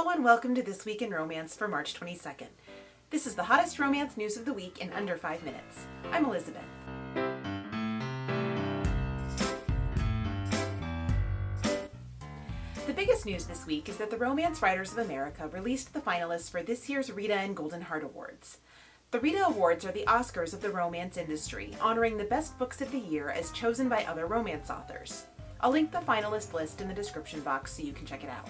Hello and welcome to This Week in Romance for March 22nd. This is the hottest romance news of the week in under 5 minutes. I'm Elizabeth. The biggest news this week is that the Romance Writers of America released the finalists for this year's Rita and Golden Heart Awards. The Rita Awards are the Oscars of the romance industry, honoring the best books of the year as chosen by other romance authors. I'll link the finalist list in the description box so you can check it out.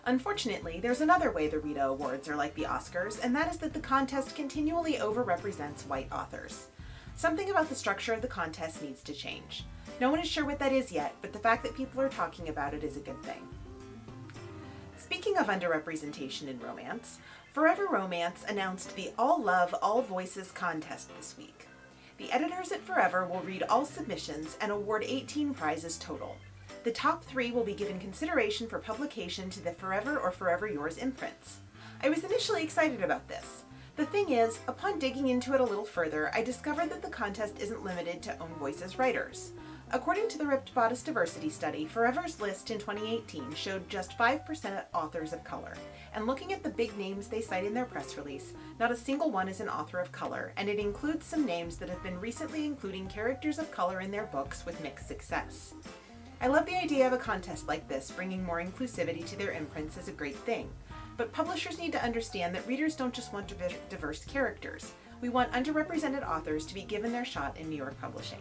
Unfortunately, there's another way the Rita Awards are like the Oscars, and that is that the contest continually overrepresents white authors. Something about the structure of the contest needs to change. No one is sure what that is yet, but the fact that people are talking about it is a good thing. Speaking of underrepresentation in romance, Forever Romance announced the All Love, All Voices contest this week. The editors at Forever will read all submissions and award 18 prizes total. The top 3 will be given consideration for publication to the Forever or Forever Yours imprints. I was initially excited about this. The thing is, upon digging into it a little further, I discovered that the contest isn't limited to Own Voices writers. According to the Ripped Bodice Diversity Study, Forever's list in 2018 showed just 5% authors of color. And looking at the big names they cite in their press release, not a single one is an author of color, and it includes some names that have been recently including characters of color in their books with mixed success. I love the idea of a contest like this. Bringing more inclusivity to their imprints is a great thing. But publishers need to understand that readers don't just want diverse characters. We want underrepresented authors to be given their shot in New York publishing.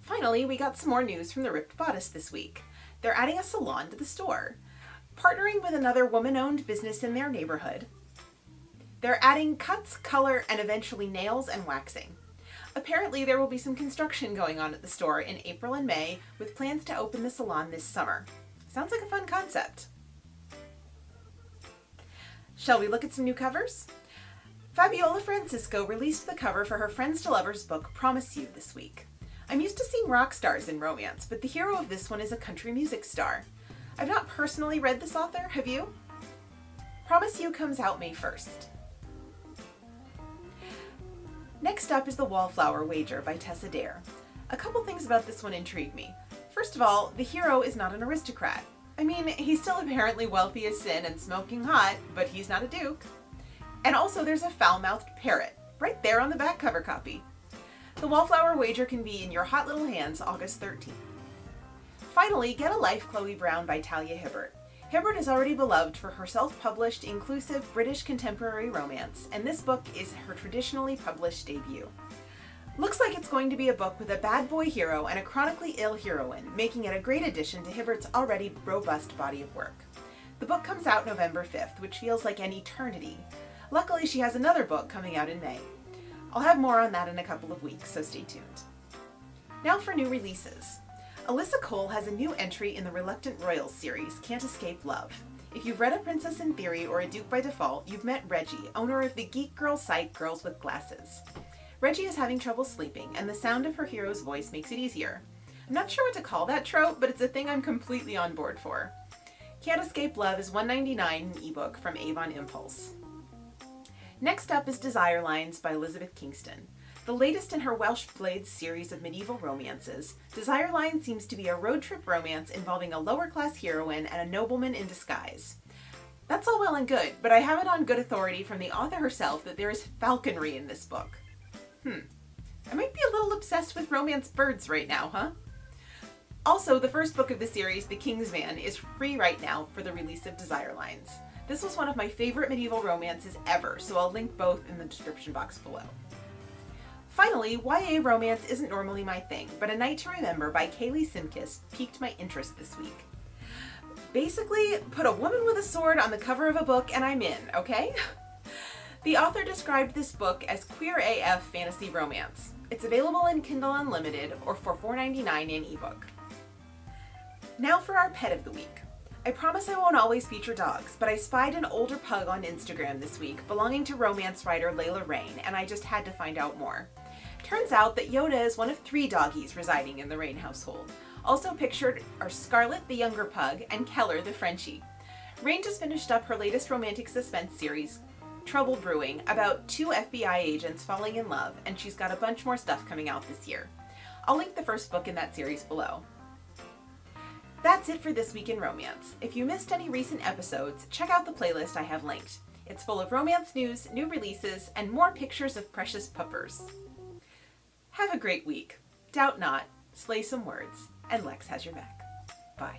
Finally, we got some more news from the Ripped Bodice this week. They're adding a salon to the store. Partnering with another woman-owned business in their neighborhood, they're adding cuts, color, and eventually nails and waxing. Apparently, there will be some construction going on at the store in April and May, with plans to open the salon this summer. Sounds like a fun concept. Shall we look at some new covers? Fabiola Francisco released the cover for her Friends to Lovers book, Promise You, this week. I'm used to seeing rock stars in romance, but the hero of this one is a country music star. I've not personally read this author, have you? Promise You comes out May 1st. Next up is The Wallflower Wager by Tessa Dare. A couple things about this one intrigue me. First of all, the hero is not an aristocrat. I mean, he's still apparently wealthy as sin and smoking hot, but he's not a duke. And also there's a foul-mouthed parrot, right there on the back cover copy. The Wallflower Wager can be in your hot little hands August 13th. Finally, Get a Life, Chloe Brown by Talia Hibbert. Hibbert is already beloved for her self-published, inclusive British contemporary romance, and this book is her traditionally published debut. Looks like it's going to be a book with a bad boy hero and a chronically ill heroine, making it a great addition to Hibbert's already robust body of work. The book comes out November 5th, which feels like an eternity. Luckily, she has another book coming out in May. I'll have more on that in a couple of weeks, so stay tuned. Now for new releases. Alyssa Cole has a new entry in the Reluctant Royals series, Can't Escape Love. If you've read A Princess in Theory or A Duke by Default, you've met Reggie, owner of the geek girl site Girls with Glasses. Reggie is having trouble sleeping, and the sound of her hero's voice makes it easier. I'm not sure what to call that trope, but it's a thing I'm completely on board for. Can't Escape Love is $1.99 in ebook from Avon Impulse. Next up is Desire Lines by Elizabeth Kingston. The latest in her Welsh Blades series of medieval romances, Desire Line seems to be a road trip romance involving a lower-class heroine and a nobleman in disguise. That's all well and good, but I have it on good authority from the author herself that there is falconry in this book. I might be a little obsessed with romance birds right now, huh? Also, the first book of the series, The King's Man, is free right now for the release of Desire Lines. This was one of my favorite medieval romances ever, so I'll link both in the description box below. Finally, YA romance isn't normally my thing, but A Night to Remember by Kaylee Simkis piqued my interest this week. Basically, put a woman with a sword on the cover of a book and I'm in, okay? The author described this book as queer AF fantasy romance. It's available in Kindle Unlimited or for $4.99 in ebook. Now for our pet of the week. I promise I won't always feature dogs, but I spied an older pug on Instagram this week belonging to romance writer Layla Rain, and I just had to find out more. Turns out that Yoda is one of 3 doggies residing in the Rain household. Also pictured are Scarlet, the younger pug, and Keller, the Frenchie. Rain just finished up her latest romantic suspense series, Trouble Brewing, about 2 FBI agents falling in love, and she's got a bunch more stuff coming out this year. I'll link the first book in that series below. That's it for This Week in Romance. If you missed any recent episodes, check out the playlist I have linked. It's full of romance news, new releases, and more pictures of precious puppers. Have a great week. Doubt not, slay some words, and Lex has your back. Bye.